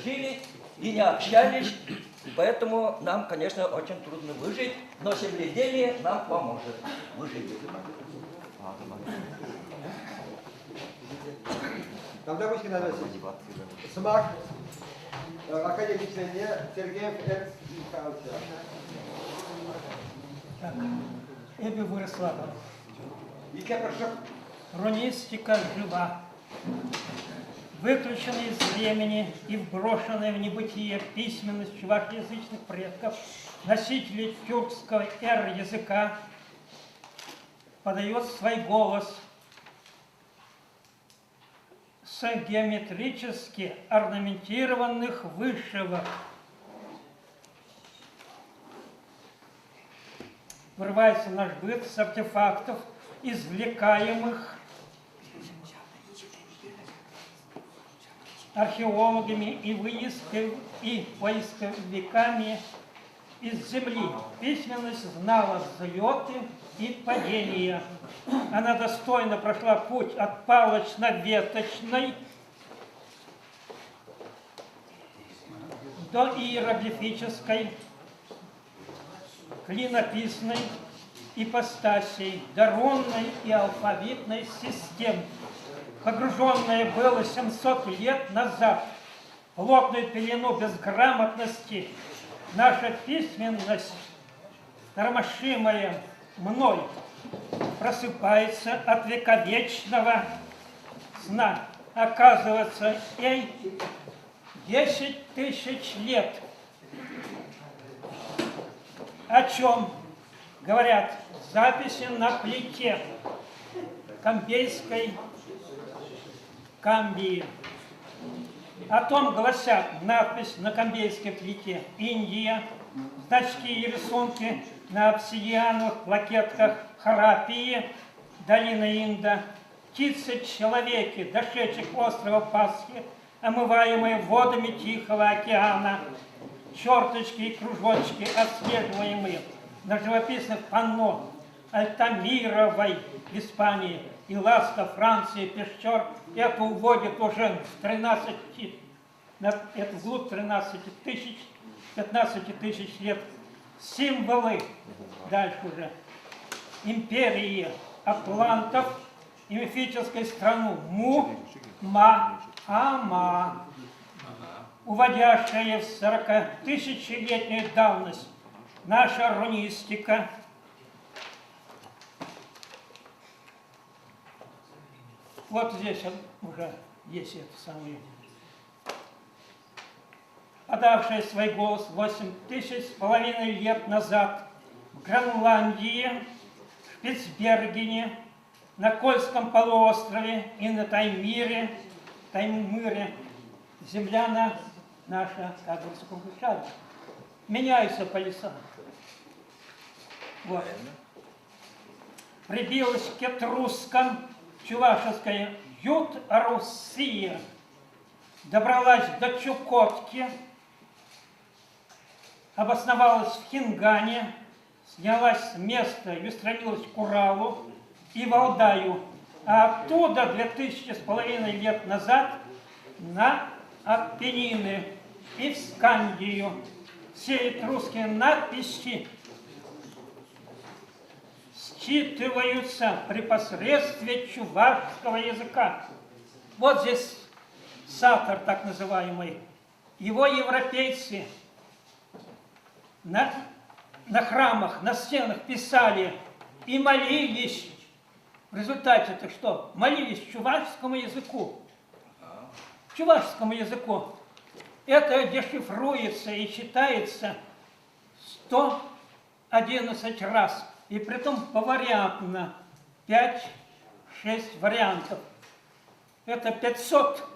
жили и не общались, поэтому нам, конечно, очень трудно выжить, но земледелие нам поможет выжить. Тогда вы Смак, академичный Сергеев Экс Михайлович. Эбби выросла. Яке прошу? Рунистика жива. Выключенная из времени и вброшенная в небытие письменность чувашеязычных предков, носителей тюркского языка, подает свой голос с геометрически орнаментированных вышивок. Вырывается наш быт с артефактов, извлекаемых археологами и поисковиками из земли. Письменность знала взлеты и падения. Она достойно прошла путь от палочно-веточной до иероглифической, клинописной ипостасей, до рунной и алфавитной систем, погруженная было 700 лет назад в плотную пелену безграмотности. Наша письменность, тормошимая мной, просыпается от вековечного сна. Оказывается, ей 10 тысяч лет. О чем говорят записи на плите Камбейской Камбии. О том гласят надпись на камбейской плите «Индия», значки и рисунки на обсидиановых плакетках Харапии, долина Инда, птицы-человеки, дошедших острова Пасхи, омываемые водами Тихого океана, черточки и кружочки, отслеживаемые на живописных панно Альтамировой в Испании и Ласка Франции, Пещер, это уводит уже в 13, это вглубь 13 тысяч, 15 тысяч лет. Символы, дальше уже, империи атлантов и мифической страну Му-Ма-Ама, уводящая в 40-тысячелетнюю давность. Наша рунистика вот здесь уже есть это самое, подавшая свой голос 8500 лет назад в Гренландии, Шпицбергене, на Кольском полуострове и на Таймыре, земля наша, как бы сокрушалась. Меняются полюса. Вот. Прибилась к этрускам чувашеская Ют-Руссия, добралась до Чукотки, обосновалась в Хингане, снялась с места и устремилась к Уралу и Валдаю, а оттуда 2500 лет назад на Апеннины и в Скандию. Все этрусские надписи считываются при посредстве чувашского языка. Вот здесь сатор, так называемый. Его европейцы на храмах, на стенах писали и молились. В результате-то что? Молились чувашскому языку. Чувашскому языку. Это дешифруется и читается 111 раз. И притом повариантно. 5-6 вариантов. Это 500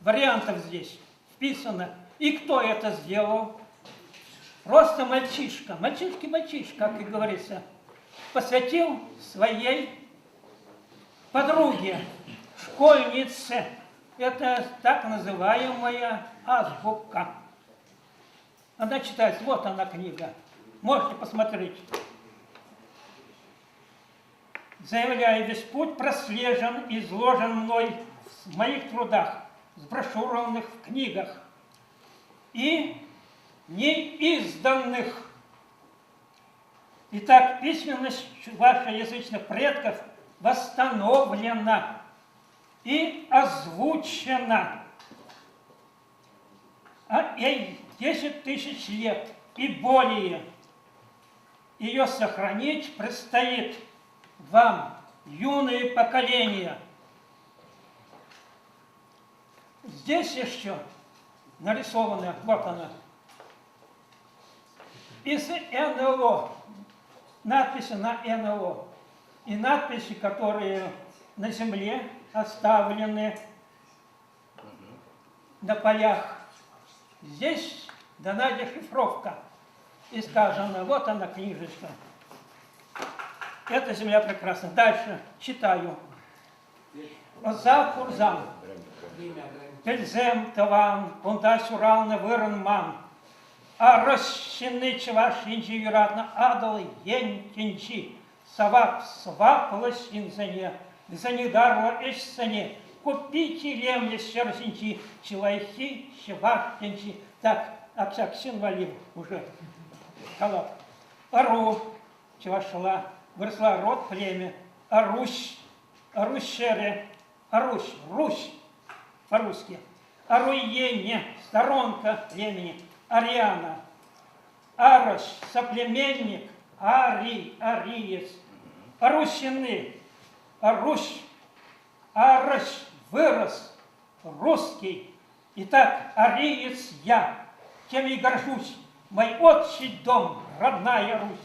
вариантов здесь вписано. И кто это сделал? Просто мальчишка. Мальчишка, как и говорится. Посвятил своей подруге, школьнице. Это так называемая азбука. Она читается, вот она книга. Можете посмотреть. Заявляю, весь путь прослежен, изложен мной в моих трудах, сброшурованных в книгах. и неизданных. Итак, письменность ваших язычных предков восстановлена и озвучена. А ей 10 тысяч лет и более ее сохранить предстоит вам, юные поколения. Здесь еще нарисовано, вот она, из НЛО, надписи на НЛО и надписи, которые на земле оставлены на полях. Здесь дана дешифровка и сказано, вот она книжечка. Это земля прекрасна. Дальше читаю. Оза Курзам. Пельзем Таван, Пундась Урална Вырнман. А рощины Чаваш Инчи Юратна Адал Ень Кинчи. Савак Сваплась Инзане. Занидарла Эшсане. Купите лемли Щерсинчи. Чилайхи Чаваш Кинчи. Так, Аксаксин Валим уже. Халап. Ару Чавашла. Выросла род племя. Арусь. Арущере. Арусь. Русь. По-русски. Аруене, сторонка племени, Ариана. Арось, соплеменник, Арий, Ариец. Арусины, Арусь, Арось, вырос, русский. Итак, Ариец я, тем и горжусь, мой отчий дом, родная Русь.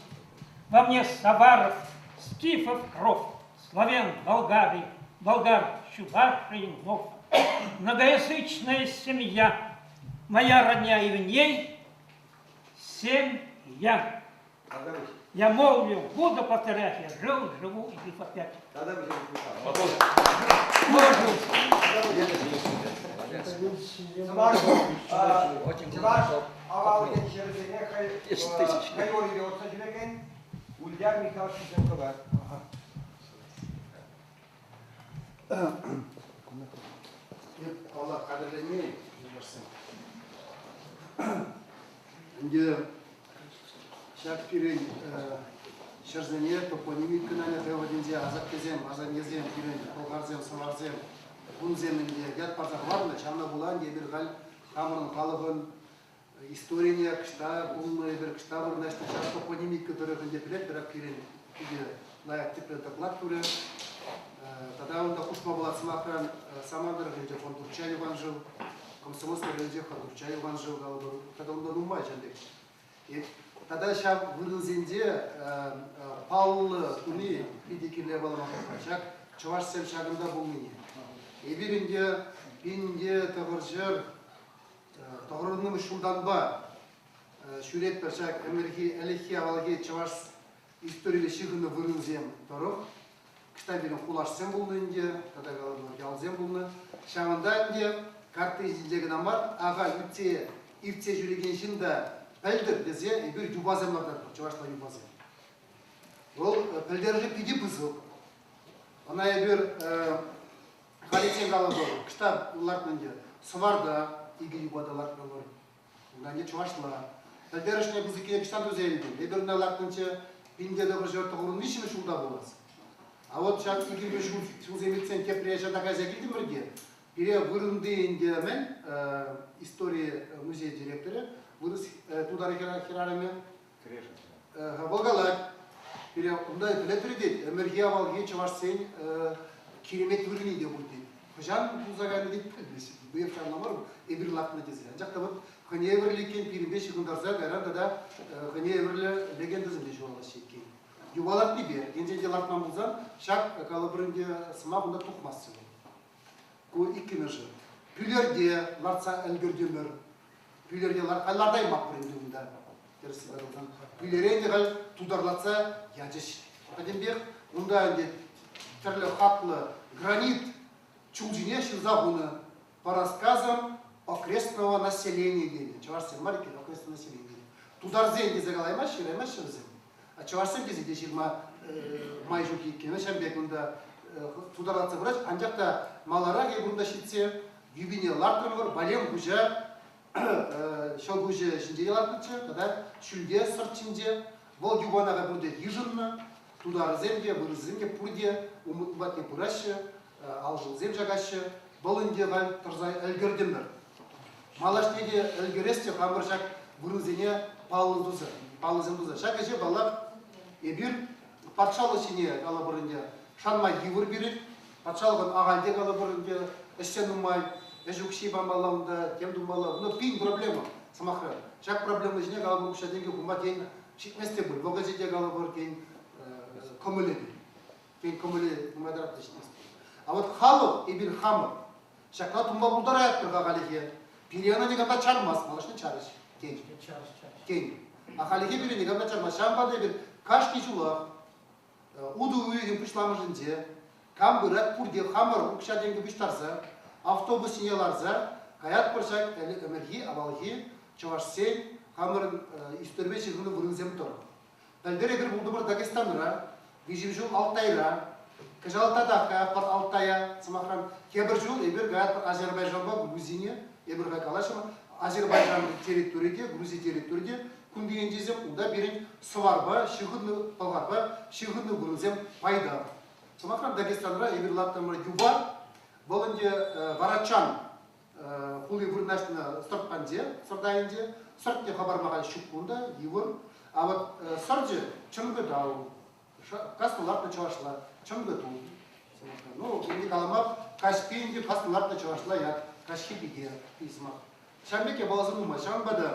Во мне Саваров, скифов кров, славян, болгарий, болгар, чувашей, нов. Многоязычная семья, моя родня и в ней семья. Я молвил, буду повторять, я жил, живу и жив опять. Очень Чуваш, хорошо. авал geçişlerine kayıyor ediyorsa Cüneyt'in Uldar Mikhail Şizemkovar. Allah qadrlamayın. Endi şartpirin şarzeniye toponimik kınanya devadince azak kezem, azan yezem, pirin, kolgarzem, savarzem, bunzeminde yat pazar var mı? Çamna bulan diye bir gal kamırın kalıbın история кышта, умная bir кышта var, значит, şart toponimik kıtırıkın depilet, bir pirin, layak tiple doklad türü. Тогда он допустим была самохран Самандр, где он Турчай Иван жил, комсомольский религия Турчай Иван жил, тогда он был умай чандек. И тогда сейчас вырылзенде Павлы уни пидикирлер балама качак, чуваш сем шагында был мини. И биринде бинде тагыржыр тагырының шулданба шүрет перчак эмерхи элехи авалги чуваш историялы шигыны вырылзем торов. Кітабының құлашсен болдыінде, тогда ялзен болды. Шамындаінде карты изіндегі намар, аға үтсе жүреген шында пәлдір дезе, бір юбаземлардан тұр, чавашла юбазем. Ол пәлдері пиди бұзыл. Она бір қалетен қалы бұл, кітап ұллардың сыварда, игі юбадалар бұл. Ондан чавашла. Пәлдері шіне бұзыкене кіштан өзелді. Ебір ұллардың пиндеді бір жөрті құрын нешімі шулда боласы. А вот сейчас игры шулземитсен те приезжают такая закрытым вроде. Пере вырынды индемен истории музея директора вырос туда хирарами. Волгалак. Пере унда летридит энергия волги чавашсен киремет вырыни де будет. Хожан узаган дит придись. Бывший номер и bir lak netice. Ancak tabi хане верликен пиримбе секундарза гаран да хане верле легендазм дешевала шеки. Ювалар тебе, инженде лартман булзан, шак калабрынде сыма бunda тухмасы. Ку иккенежи. Пүлерде лартса әлгөрдемер. Пүлерде лардай мак брынде бunda. Терси барылдан. Пүлеренде гал тударлатса яжыш. Адембек бunda инде терле хатлы гранит чулжине шилзабуны по рассказам окрестного населения дели. Чаварсен марки окрестного населения. Тударзенде загалаймаш, ширемаш ширзен. А чавашсен кезде деширма май жуки кене шамбек мында тударатса врач анжакта малара ге бунда шитсе юбине лартырмыр балем гужа шалгуже шинже ялатычы, тогда шүлге сыртчынже, бұл юбанаға бүрде ежынны, тудары земге, бұры земге пұрде, умытбатне пұрашы, алжыл зем жағашы, бұл үнде ғай тұрзай әлгірдемдір. Малаштеге әлгіресте қамыршак бұрызене палызымдызы. Шакеше балақ ебір патшалы сене қалы бұрынде шанмай евір берет, патшалығын ағайде қалы бұрынде іштен ұмай, әжукши бамбалауында, тем думала. Но пин проблема, самахра. Шак проблема жіне қалы бұрыша денге құмба кейін шикместе бұл. Бұға жеде қалы бұр кейін көмілі. Кейін көмілі ұмайдырапты шикместе. А вот халы ебір хамы. Шакла тұмба бұлдар аяттыр қағалеге. Пирияна негамда чармас, малашны чарыш. Кейін. Ахалеге бірі негамда чармас. Шамбады бір кашки жулақ. Уду үйген пышламы жынде. Камбырат пұрде хамыр ұқша денге бүштарса. Автобус синеларза. Каят пыршак әміргі, авалғы, чавашсен. Хамырын үстербе шығыны вырынзем тұр. Дәлдері бір бұлды бір Дагестаныра. Бежім жыл Алтайра. Кажалтадақа, пар Алтая, самахрам. Кебір жыл, ебір гаят пар Азербайжанба, Грузине. Ебір ға калашыма. Азербайжан территорияде, Грузия территорияде. Күндеген жезем, ұда берін сыварба, шығыны палғарба, шығыны вырынзем пайда. Самахрам Дагестаныра, ебір лаптамыра юба. Болынде Варачан, хули вырнашына сұртпанде, сұрдайынде. Сұртне хабармаған шыққында, евір. А вот сұрджы чымғы дау. Кастыларты чавашла, чымғы ту. Ну, енді қаламап, Кашпейінде кастыларты чавашла яд, Кашхи биге, писмақ. Шамбеке баласын ұмай, шамбады.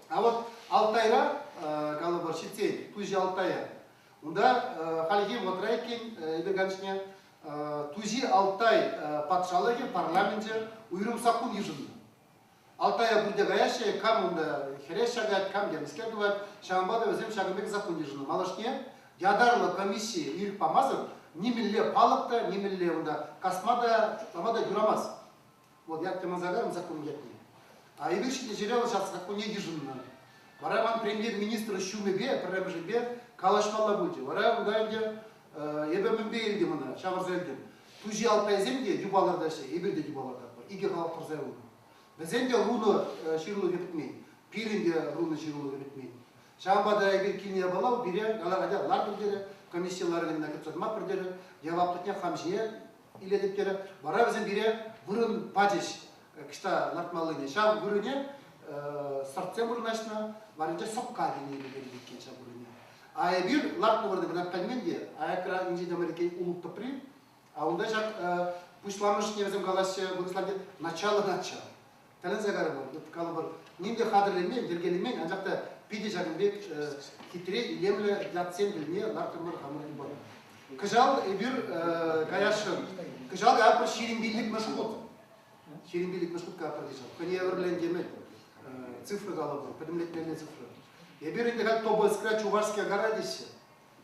А вот Алтайра, қалыбар шетсей, Тужи Алтая. Онда қалеге отырайкен, ебеганшне, Тужи Алтай патшалығы парламенте ұйрым сақын ежінді. Алтая буде гаяше, кам онда хереш шагат, кам демискер дуват, шамбады өзем шагымбек сақын ежінді. Малашне, ядарлы комиссия үйрік памазыр, немелле палықта, немелле онда касмада, чутамада юрамаз. Вот як темазагарым закон етіне. А ебіршіне жерелі жасы сақын ежінді. Вараман премьер-министр шумебе, премьер-бе, калашмалла болды. Варам онда елде, ебемінбе елде мұны, шаварза елден. Тужи Алтай земде юбаларда ше, ебірде юбаларда бар, иге қалық тұрзай олды. Бізенде руны ширылы кетмейді, пирінде руны ширылы кетмейді. Шамбада егер кине балау, бире, галағада лар бірдері, комиссияларының накыпсадма бірдері, яваптықне хамжие иледіптері. Бара бізен бире бұрын бачеш, кішта лартмалыне. Шам бұрыне сұртсен бұрынашына, барынша соққа дейіне берілген шам бұрыне. А ебір лартны бұрды бірнап кәлменде, аякра инжеде америкей улықты при, а онда жақ пұшламышне бізім қалашы бұрысланде начало. Тәлін зәгәрі бар, қалы бар. Немде қадырлемен, дергелемен, анжақта пиде жағынбек хитре, илемлі, ятсен біліне, лартымыр қамырын бар. Кыжал ебір қаяшын. Кыжал әпір шерінбейлік мәшқұт. Шерінбейлік мәшқұт қапыр дейші. Көне әвірлен демет, цифры қалы бар, пәдімлетмелі цифры. Ебір енді қал тобы іскра Чувашская гора дейші.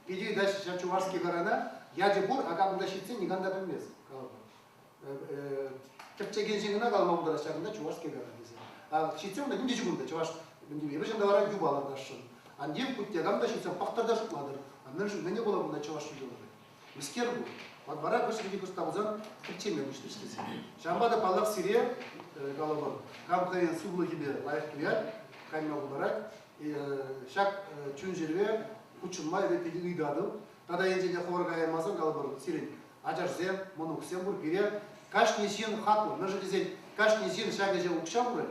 Пиде дәші Чувашская горана, яде бұр, ағамында шетсен, неганда білмез. Кепчеген жеңіна қалмауында шағында Чувашская гора дейсі. А шетсен онда немде жүгінді, Чуваш, ебір жында бара юбаларда шын. Андем күтте ағамда шетсен пақтарда шықладыр. Мен үшін мәне бола бұнда Чуваш жүгілді. Міскер бұл. Бат бара көшкеде көстабызан кірчеме бұшты іштесі. Шамбада палақ сире қалабыр. Қамқайын сұғылы кебе лайық туяд, қайма бұлдарак. Шак чүн жерге күтшынмай ретеді үйдадым. Тада енжеде қорға аймазын қалабыр сирен. Ажарзем, мұны күсен бұр бере. Кашни сен хату, на железен, кашни сен шагеже укшам бұры.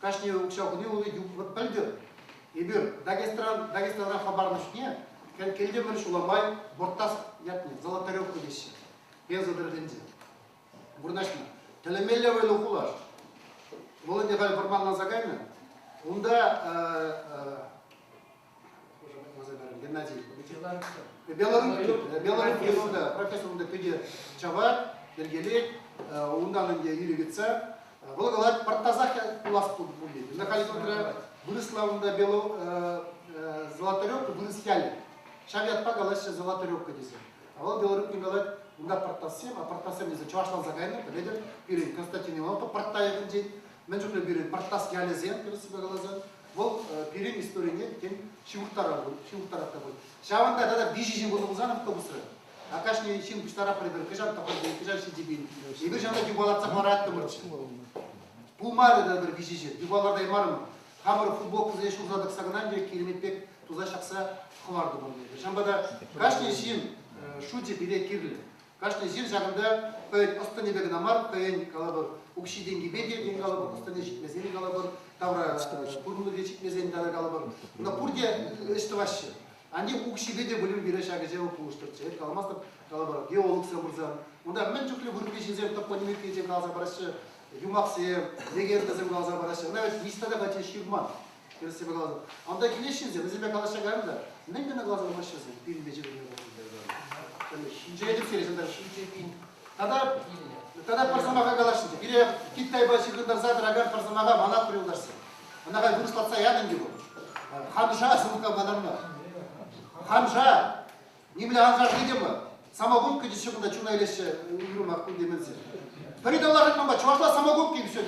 Кашни укшам күне олы юбыт пәлді. Ебір, Дагестанға хабарны үшіне, келде міріш уламай, борттас ятне, золотаревку деші. Без адырғынде. Бұрнашына. Телемелі өйлі ұқылаш. Волынде ғай бұрмалына загайны. Онда Геннадий. Белорусский профессорында педе чава, бергелек, ондан önce yürügütse, бұл қалар партазақ ұлас болды. Накалипандра Вырыславында Золотаревка вырыскяли. Шавиатпа қалашы Золотаревка десе. А ол Белорусский қалар онда партасем, а партасем десе Чувашдан загайны, біледер, берейін Константин Иванов, партайығын жейін. Мен жүклі берейін партас ялезен, көрісіпе қалазан. Бұл берейін историяне кен шивықтар атта бұл. Шаванда дада бежежен болуғызан автобусыры. Акашни шин пуштара придер, кыжан тапырды, кыжан шидибин. Ибір жанда юбалатсақ марат тымырчы. Пулмары да бір бишеше, юбалардай марым. Хамыр футбол кызы еш узадык сагынан же кереметбек туза шақса хымарды бұл дейді. Жамбада каждый жин шути биде кирлі. Каждый жин жағында көйін ұстыны бегін амар, көйін қалабыр укшиден гибеде ден қалабыр, ұстыны житмезен қалабыр, тавра пурмуны житмезен дары қалабыр. Мына пурде ішті башы. Они укшидеде білім бере шағы жауы пулыштырчы. Қаламастыр қалабыр геолог сәмірзан. Онда мен жүклі бүріпе жинзем топонимикке жем қалса барашы. Юмақсыем, легендазым қалса барашы. Мына листада бәте ширман. Көрсебе қаласа. Анда келешінзе, өзіме қалаша қайымда. Мен мені қаласа барашызым. Фильмде жүрген Тогда парсамаға қалашын. Бире Китай башығындар затыр агар парсамаға манат құрылдарсы. Анаға бұрыслатса янын деп ол. Ханжа сымыққа манарма. Ханжа. Немле ханжа қидемі? Самогон күйді шығында чуна елеші үйірім ақпын деменсе. Передалар айтмама, чувашла самогонка и все.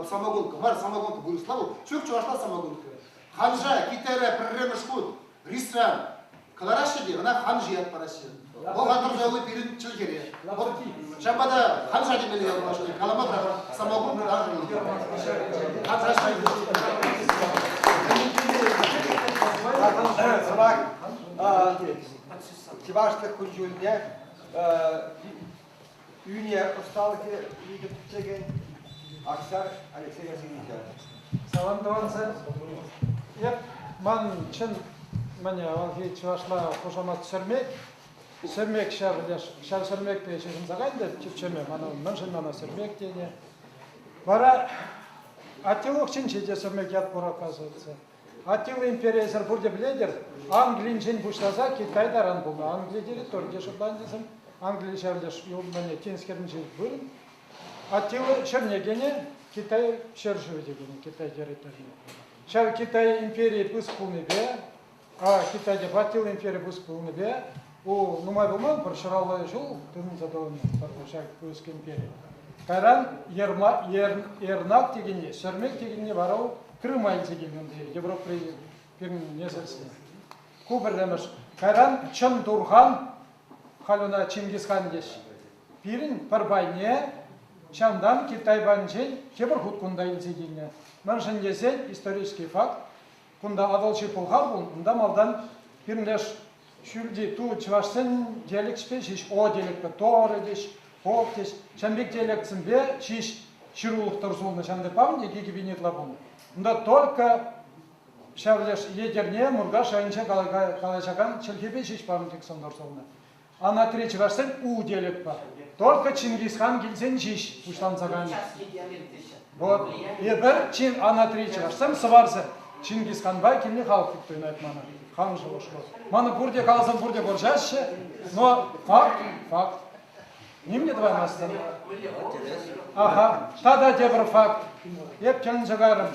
Самогонка, бар самогонка бұрысла бұл. Чук чувашла самогонка. Ханжа, Китайра, Прремешхуд, Ристран. Қаларашы де, ана ханжи ат парашы. Ол қатыр жауы берін чыл кере. Жамбада ханжа демелі яғылашты. Каламадра самогонка дажылы. Ханжа шайды. Чеваштық күнжөліне үйіне ұсталығы үйді түптеген Аксар Алексей Васильевич. Салам даванса. Еп, ман чын міне алғы чывашла қошамат сөрмек. Сөрмек шар сөрмек пе шешім зағайды, чіпчеме, мәншін мана сөрмек дене. Бара Атилық чын шеде сөрмек ят бұра қазылсы. Атилы империясыр бұрде біледер, Англин чын бұшласа Китайдаран бұлды. Англия территория шырдан десім, Англия шәрлеш міне тенскерін жел бұрын. Атилы шернегене Китай шершуы дегені, Китай территория. Шар Китай империи бұз пұлны бе, а Китайде Атилы империя бұз пұлны бе, о, нумай бұлман бір шыралы жыл, түнін задауын, шар бұз империя. Кайран ернак дегені, сөрмек дегені барау, Крымай дегені, Европа перін несілсіне. Кубірлеміш. Кайран Чын Дурхан, халуна Чингисхан деш. Пирин парбайне, Чандан Китай банчен, кебір худ кунда илзегене. Міншін десен исторический факт. Кунда адалчы пулхар бұл, ұнда малдан пирінлеш шүлді ту чывашсен диалект шпеш, о диалект бі, торы деш, оқ деш. Чанбек диалектсін бе, шиш шырулықтар зулны чанды памде, кекі бейнетла бұл. Ұнда только шәвлеш едерне мұрға шайынша қалашаған челхебе шиш памын тек сондар солны. А на третий чывашсен у диалект бар. Только Чингисхан келсен шиш ұшлансаған. Вот. Ебір а на третий чывашсен сыварсы. Чингисхан бай келіне халық күттойын айтманы. Хан жылы ұшқы. Маны бұрде қалсын бұрде көршәші. Но факт. Немне давай мастан? Ага, тада дебір факт. Еп келін жағарым.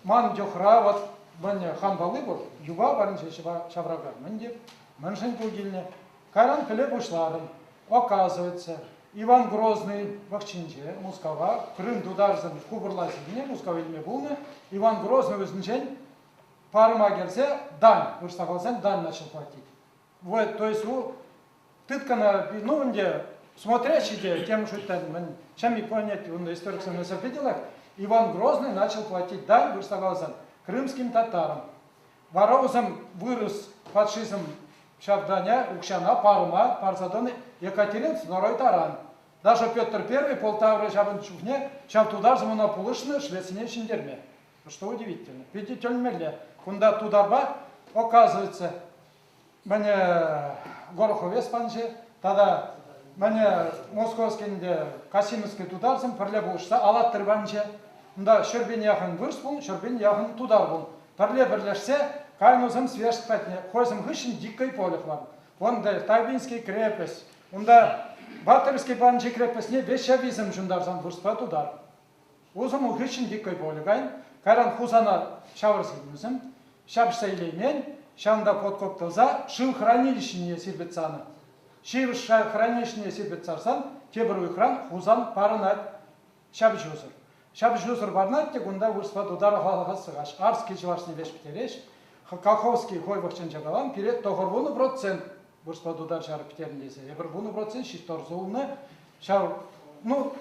Ман жоқыра, вот, мәне хан балы бұл, юба барын шаврага. Мен деп, мәншін пулгеліне. Кайран піле бұшларым. Оказывается, Иван Грозный вақчинже, Мускава, Крым дударзын кубырласыгіне, Мускава елме бұлны, Иван Грозный өзінчен парыма келсе, дан, вырстағалсан, дан начал платить. Вот, то есть, тыткана, ну, где, смотрящий, тем, что это, чем и понять, он историк на сопределах, Иван Грозный начал платить дань, вырстағалсан, крымским татарам. Вараузам вырос фашизм Шавданя, Укшана, Парма, Парзадоны, Екатерин, второй таран. Даже Петр I, Полтавры, Шавын Чухне, Шав туда же монополышны, Швецине Шиндерме. Что удивительно. Видите, он мерле. Кунда тударба, оказывается, мне Гороховец панче, тогда мне московский, Касимовский тударзым, парле бұлышса, алаттыр банче. Да, Шербен яхын вырс бұл, Шербен яхын тудар бұл. Парле бірлешсе, кайнузым свежт патне, хойзым хышын диккой полях вам. Онда Тавинский крепость, онда Батырский банче крепостне, без шавизм жундарзам вырспа тудар. Узым хышын диккой полях, кайран хузана шавырсызым, шабшса илеймен, шанда подкоптылза, шыл хранилищіне сирбетсаны. Шил хранилищіне сирбетсарсан, тебір ұйқран хузан парынат шабжузыр. Шабжузыр барнат, тек онда вырспа тудар халаға сығаш. Арский чывашны веш бітереш, Каховский хой вақчан жағалан, перед тоғырвуны процент вырспа тудар шары бітерін десе. Ебір вуны процент шишторзуылны, шар, ну,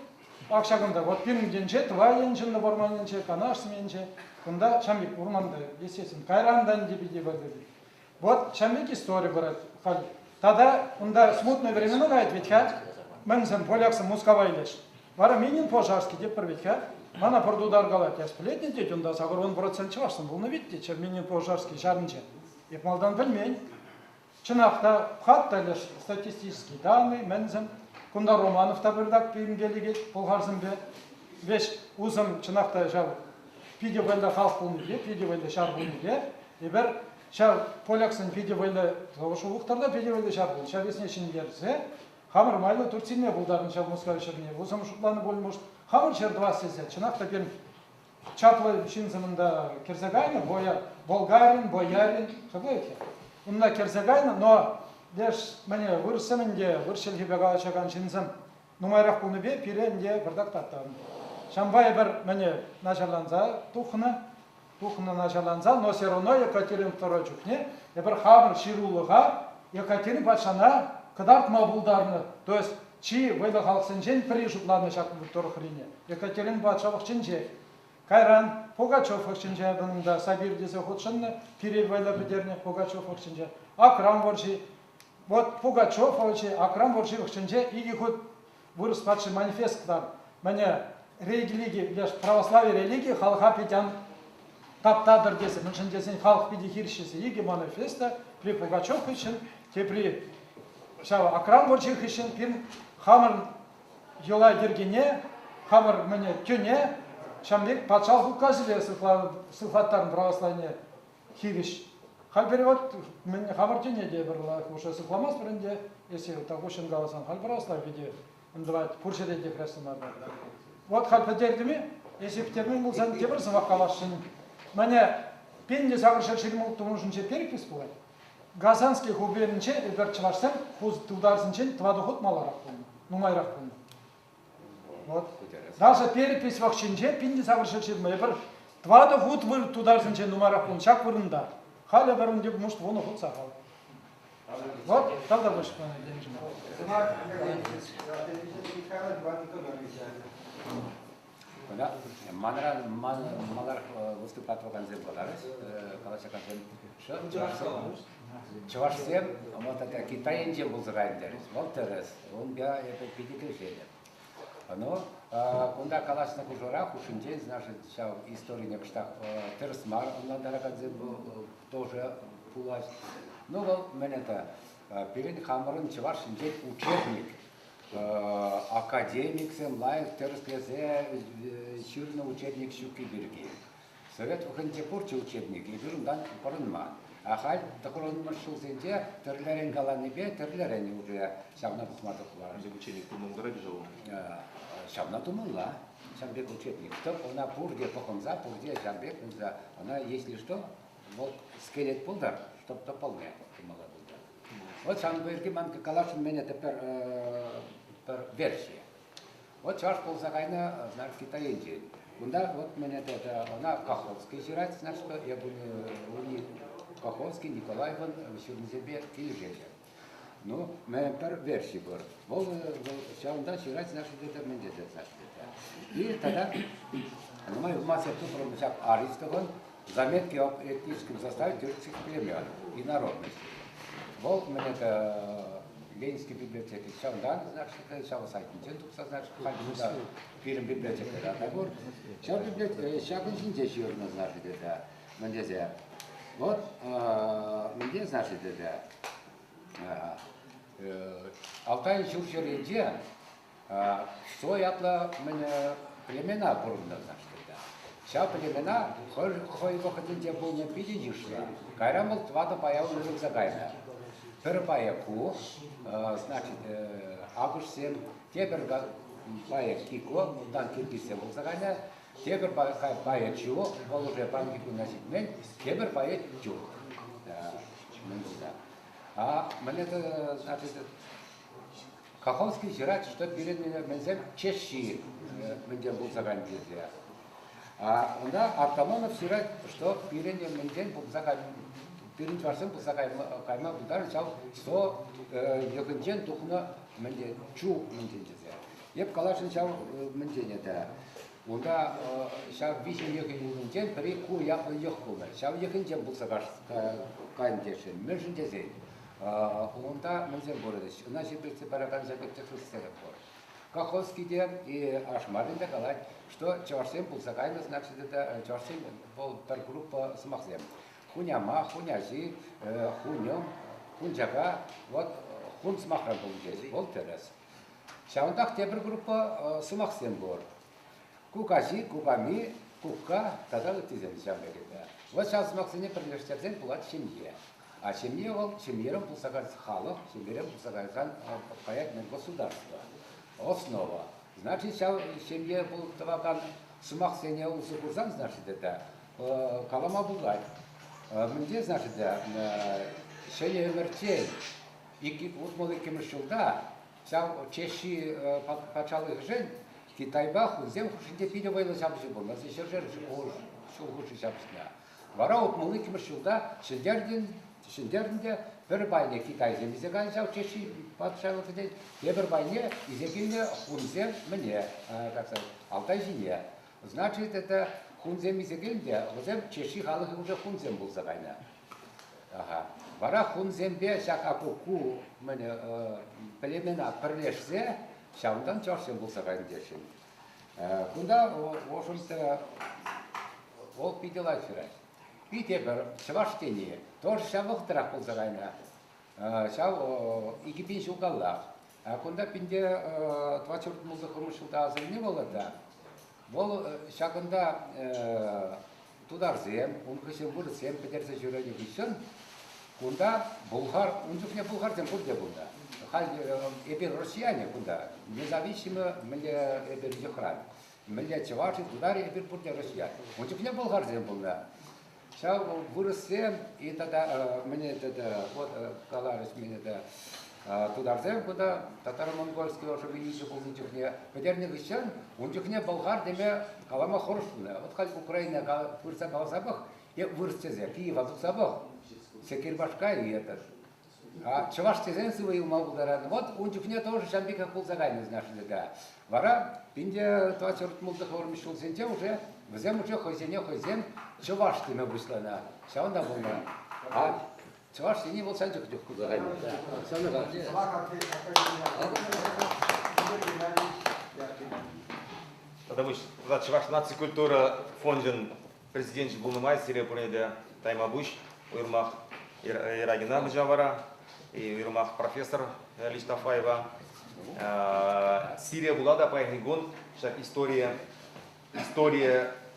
акшагында вот пирмденче твайенчинде борманенче канашсменче кунда шамик урманда есесин кайрандан диби бадыды. Вот шамик история брат. Тогда унда смутные времена гайт ведь ха менсен поляксы мускавайлеш. Бара менин пожарский деп бір ведь ха. Мана продудар галат я сплетни деть унда сагыр 10% чывашсын бұл видите, чем менин пожарский шарынче. Епмалдан білмейн. Чынақта хатта леш статистические данные менсен кунда Романовта бірдак пейімгеліге болғарсын бе. Веш узым чынақта жау пиде вэлда халық болны бе, пиде вэлда шар болны бе. Ебір шар поляксын пиде вэлда ұқтарда пиде вэлда шар болны. Шар есіне шын ерсе, хамыр майлы турцинне бұлдарын шар Москва шырне. Узым шутланы болмыш. Хамыр шар 2 сезет. Чынақта бен чаплы шинзымында Керзагайна, Болгарин, Боярин, шаблайке. Унда Керзагайна, но деш мене вырсымынде, выршелге бега чаган шинзым. Нумайрақ бұны бе, пиренде бірдак таттарын. Шамбай бір мене началанза, тухна началанза, но все равно Екатерин II чухне, бір хамыр ширулыға Екатерин патшана кыдартма бұлдарны, то есть чи вайлы халқсынчен пірі жұтланы шақын бұттыры хрине. Екатерин патша вақчынче, Кайран Пугачев вақчынче адынында Сабир десе худшынны, пире вайлы бідерне Пугачев вақчынче. Акрам ворчи, вот Пугачев ворчи, Акрам ворчи вақчынче, иги худ вырыс патшы манифест кдар. Мене религии, православие религии, халха питян таптадыр десе, міншін десен халық пиде хиршесі, иги манифеста, при Пугачев үшін, те при Акрам ворчи үшін, пин хамыр ела дергене, хамыр мене тюне, шамбек патшал хукказыле сылхаттарын православие хириш. Хал перевод, хамыр тюне де бірлах, уже сылхламас бірінде, если так үшін галасан, хал православие де, называют пуршеде де хрестомарда. Вот хал петердіме, если петермен болсан, те бірсін ваққалашын. Мене пенде сағыршыршылы мұлттың ұшынше перепис болады. Газанский губернче, ебер чывашсам, хуз тударсынчен, твады худ маларақ болны, нумайрақ болны. Вот. Даже перепись вақчынче, пенде сағыршыршылы, ебер твады худ выр тударсынчен, нумайрақ болны, шақ вырында. Халя бірін деп мұшты, оны худ сақал. Вот, тогда больше денежно. Да, малар выступать в конце подарок, калача конце. Чувашсем, вот это Китай инде был зарайдерис, вот терес, он бя это пятикрещение. Но кунда калач на кужурах, ушинде, значит, сейчас история не кштах терсмар, он на дорогадзе был тоже пулач. Ну вот, мен это перед хамаром чуваш инде учебник. Академик Семлаев терскезе чирно учебник щуки берги. Совет выходите порчи учебник и берундан порынма. А халь такой он маршрут зенде терлерен галаны бе терлерен уже шавна посмотрел. Учебник Тумунгара жил. Шавна Тумунла. Шамбек учебник. Что она пурде похонза, пурде шамбек за она если что вот скелет полдар, чтоб то полне. Вот шамберги манка калашин меня теперь версия. Вот чаш ползагайна, значит, китаенче. Кунда вот меня это, она Каховский жрать, значит, я был Каховский, Николай Иван, в Черноземье, Киевжече. Ну, меня пер версия был. Вот сейчас он дальше жрать, значит, это мне значит. И тогда, ну, мы в массе тут промышлял Аристован, заметки об этническом составе тюркских племен и народности. Вот меня это Ленинской библиотеки. Шавдан, значит, шава сайтинчен, тукса, значит, хальбуда, фирм библиотека, да, набор. Шав библиотека, шагунчинче шиурно, значит, это, мендезе. Вот, мендез, значит, это, Алтай Чурчеринде, что япла меня племена бурно, значит, это. Шав племена, хой выходинче был не пидинишься, кайрамал твада появился загайна. Перпаяку, значит, агушсем, теперь паяк кико, дан киргизсем загайна, теперь паяк чу, он уже панкику носить, теперь паяк чу. А мне это, значит, Каховский жрать, что перед мензем чеши, мензем был загайна. А у нас Артамонов жрать, что перед мензем был загайна. Перед варсем кайма удар чал 100 якынчен тухна менде чу менде. Еп калашын шау мінден еді. Онда шау 5-2 жылден бірі ку яқы еқ болды. Шау екінжен бұлса қайын дешін, мүршін дезей. Онда мүнзен бұрыды. Үна жебірці бараган жабекті қылсыры бұры. Каховскийде и Ашмаринде сказать, что Чавашсем Пулсакайна, значит, это Чавашсем был группа Самахсем. Хуняма, Хунязи, Хунем, Хунджага, вот Хун Смахран был здесь, вот террас. Шаундах те группа Самахсем был. Кукази, Куками, Кука, тогда вот тизем Шамбегета. Вот сейчас Самахсене принадлежит плат семье. А семье он, семьером Пулсакайс Халов, семьером Пулсакайсан обстоятельное государство. Основа. Значит, семье был таваган сумахсене усукурзан, значит, это калама булгай. Мне, значит, шея вертей. И вот мы кемешулда, чеши почали жен, Китайба хузем хушинде пидевайла шабжи был, нас еще жер шулхуши шабжня. Вара вот мы кемешулда, шендерденде bir bayne Kitay zemizde ganşav çeşi patşalı fide bir bayne izekinde хунзем мне как сказать алтайжине. Значит это хунзем изекinde хунзем чеши халык уже хунзем был загайна. Ага. Вара хунзембе шакаку мне племена перлешсе шаундан чаршем был загайна дешин. Кунда в общем-то ол пидела фирай. Питер Чаваштени тоже шавох трах был загайна. Шау игипин шугалла. А кунда пинде 24 музыкамы шулда азыр не было да. Бол шагында тударзем, он кышын бурсем, петерсе жүрөне кышын. Кунда Булгар, унжукне Булгарзем бурде бунда. Хал эбир россияне кунда, независимо мле эбир юхран. Мле чаваши тудари эбир бурде россияне. Унжукне Булгарзем бунда. Шау выросем, и тогда мне это вот каларис мне это тударзем, куда татаро-монгольский уже видите был ничего. Потерни вещан, он чухне болгар деме калама хорошная. Вот как Украина выросла каласабах, и выросте Киева тут сабах. Секирбашка и это. А чаваш тезен свой умалдаран. Вот он чухне тоже шамбика кулзагайны знаешь да. Вара пинде 24 мулдахор мишул сенте уже взем уже хозяин чаваш ты мы вышла на шаунда была. А чаваш не был санчик кулзагайны. Потому что чуваш нации культура фонден президент Булнумай Серебряный Таймабуш, Уйрмах Ирагина Мджавара и Уйрмах профессор Лиштафаева. Сирия была да поехал шаг история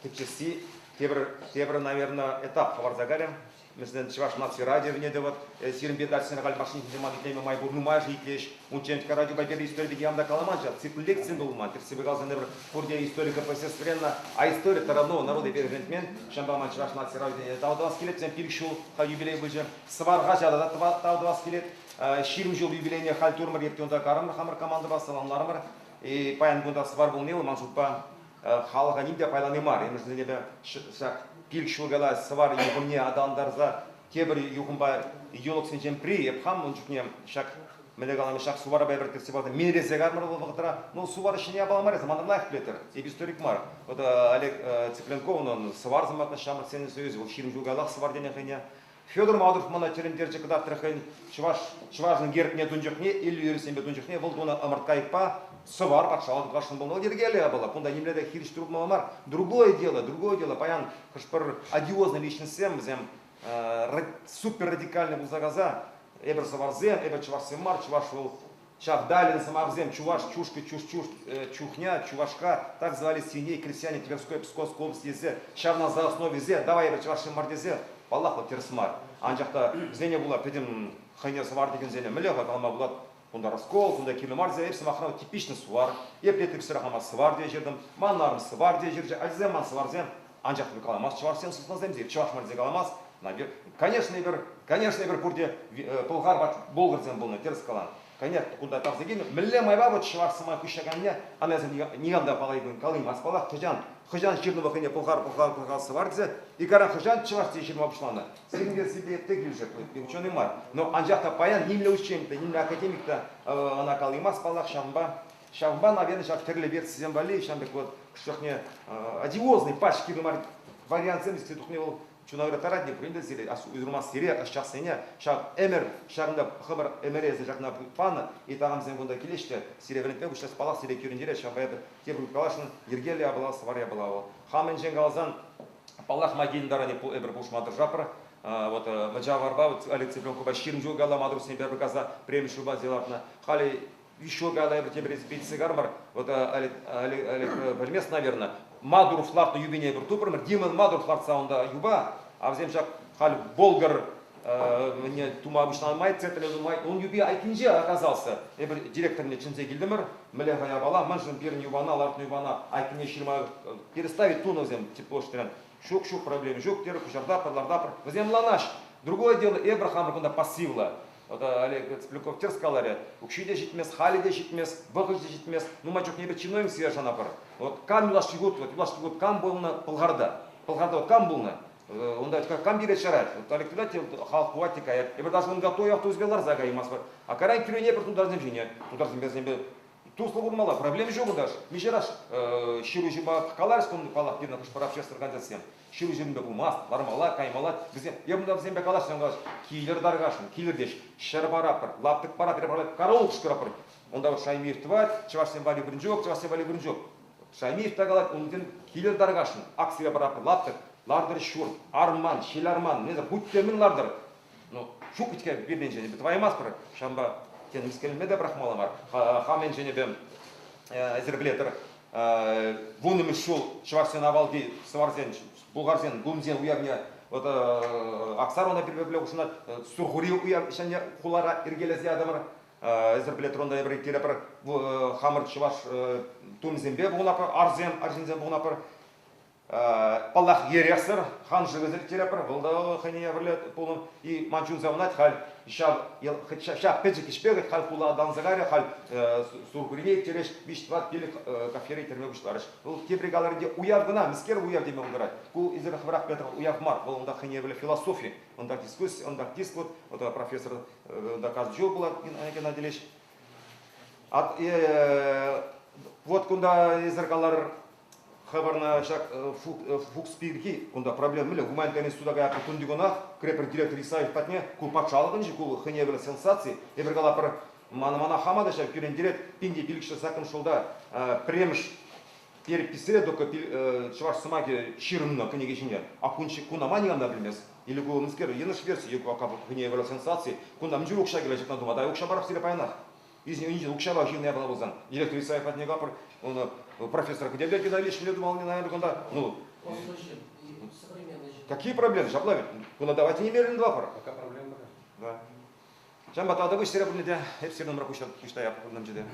типчаси тевр наверное этап хаварзагарем. Mesela çivaş nasi radyo vnede вот сирим бедачсен галь машин деман тема май бурнумай житлеш ученчка радио бабер история дигамда каламанча цикл лекций был ман терсебе галзен невр фурдия историка посестренно а история родного народа бергентмен шамбаман çivaş nasi радио тау 20 лет sen пиршул ха юбилей быжы сварга жада тау 20 лет ширим жыл юбилейне хал турмар ептенда карам хамыр команда басаланлармыр и паян бунда свар был нел мансупа халыга нимде пайланымар эмесне небе пиршул гала свар югумне адамдарза Кебір юғымба идеологсын жем при, епхам, он жүкне шак, мелегалами шак сувара бәйбіртір себады, мен резег армыр ол вағытыра, но сувара шыне абаламар, замандар лайх білетір, еп историк мар. Вот Олег Цыпленков, он сувар заматны шамыр сенің сөйізі, ол ширим жүгайлақ сувар дене қыне. Федор Маудыров мана терендерчі кыдар трахын, чыважның гертіне дүнжіқне, или үйресенбе дүнжіқне, бұл дуна амырткайықпа, сувар патшалық ғашын болны, ол ергелі абала, бұнда немледі хириш трубмаламар. Другое дело, паян, хышпыр одиозный личностем, супер радикальный был загаза, эбер саварзем, эбер чувашсемар, чуваш был чавдалин самарзем, чуваш, чушка, чухня, чувашка, так звали свиней, крестьяне Тверской, Псковской области езе, чавна за основе зе, давай эбер чувашсемар дезе, паллах вот терсмар. Анжақта зене була, педем хайнер савар деген зене, мілеға қалма булат, бұнда раскол, бұнда киломар зе, епсі мақырау типичный сувар, еплетіп сырахама сывар де жердім, маннарым сывар де жерде, альзем сыварзем, анжақта каламас, чувашсем сылтназем зе, чувашмар зе каламас, конечно, ибер пурде Болгарзен был на терскалан. Конечно, куда так загин. Милле майба вот чуваш сама кушаганья, она за ниганда палайдун калым аспалах хожан жирного хыне Болгар сварзе и кара хожан чуваш жирного обшлана. Сингер себе тегрюже, ничего не мар. Но анжахта паян нимле учем-то, нимле академик-то она калым аспалах шамба Шавба, наверное, сейчас терле версия зембали, шамбек вот, что не одиозный пачки вариант земли, тут не был, что на тарадне принято зели, а из рума серия, а сейчас не, шаг эмер, шагна хабар эмере за жакна пана, и там земгунда килеште, серия венепе, сейчас палах серия кюрендере, шамба это тебру калашн, ергелия была, сваря была, вот, хамен женгалзан, палах магин дарани по эбер буш мадр жапра. Вот Маджаварба, вот Алексей Пленкова, Ширмжу Гала, Мадрус Небер Газа, премию Шуба Зелапна, Хали еще Гала, Эбертебрис Пиццы Гармар, вот Алек Бальмес, наверное, Мадуру Фларту Юбине Бертупер, Димон Мадуру Фларт Саунда Юба, а в земшак Хали Болгар, мне тума обычно май центр, он Юби Айкинже оказался, директор мне Чинзе Гильдемер, Мелеха Ябала, Манжин Пир Юбана, Ларт Юбана, Айкине Ширма, переставить ту на зем, тепло штырян. Шук проблем, жук теру, кушардапр, лардапр. Возьмем ланаш. Другое дело, Эбрахам, когда пассивла. Вот Олег Цыплюков сказал, укшиде житмес, халиде житмес, бахыжде житмес, ну мачок не бечиноем свежана пар. Вот кам лашигут, кам был на Полгарда. Полгарда вот кам был на. Он дает кам берет шарать. Вот Олег Тулати, халкуатика, и даже он готов, я в тузбелар загаймас. А карай кюрене про туда земжине, туда зембе. Ту слово мало, проблем жогу даже. Мишераш, щиру жиба каларс, он палах пирна кушпара общественной организации. Щиру жимбе был маст, лармала, каймала. Я бы взял калаш, он говорит, киллер даргашин, киллер деш, шербарапер, лаптык пара, перебрать, корол шкрапер. Он дал шаймир твать, чеваш симвали бринджок, чеваш симвали бринджок. Шаймир тагалат, он ден киллер даргашин, аксия барапер, лаптык, лардер шур, арман, шиларман, не знаю, будь темен лардер. Ну, шукочка бедненче, твоя маспера, шамба. Мискельмеда брахмаламар, хамен женебем изерблетер, вунным шел, чварсен авалди, сварзен, булгарзен, гумзен уявня, вот аксарона перебеблеушна, сургури уявня хулара иргелези адамар, изерблетер онда ебректерепер, хамар чваш тумзембе бугунапер, арзензен бугунапер, палах ересер, хан живезер терепер, волда хания врлет полным и манчун завнать халь. Ща педжик шпегет, хал хула данзагаре, хал сургуриней тереш, виштват пили каферей термегуштарыш. Те бригаларде уяв гна, мискер уяв деме ударать. Ку из рахврах Петр уяв мар, он да хане вели философии, он да дискуссия, он да дискут, вот профессор доказывал, что было на делеч. Вот куда из ракалар хабарна шак фукспирки, кунда проблем миле, гуманитарный судага оппортундигона, крепер директор Исаев патне, ку пакшалыгын же, ку хеневеле сенсации, эбергала пар мана хамада шак кюрен директ, пинди пиликші сакын шолда, премш переписре, дока чваш самаги ширымна книги жинер, а кунчи куна маниганда білмес, или ку мскер, еныш версии, ку акапы хеневеле сенсации, кунда мжур укшагеле жек надума, да укшабаров сире пайнах. Из него укшава жильная была возан. Директор Исаев патне гапар, он профессор, где блядь, когда лишь лет думал, не наверное, когда, ну, какие проблемы? Шаблавит. Куда давайте немедленно два пара. Пока проблема. Да. Чем батада вы серебряный, я все равно мракуща, что я нам ждем.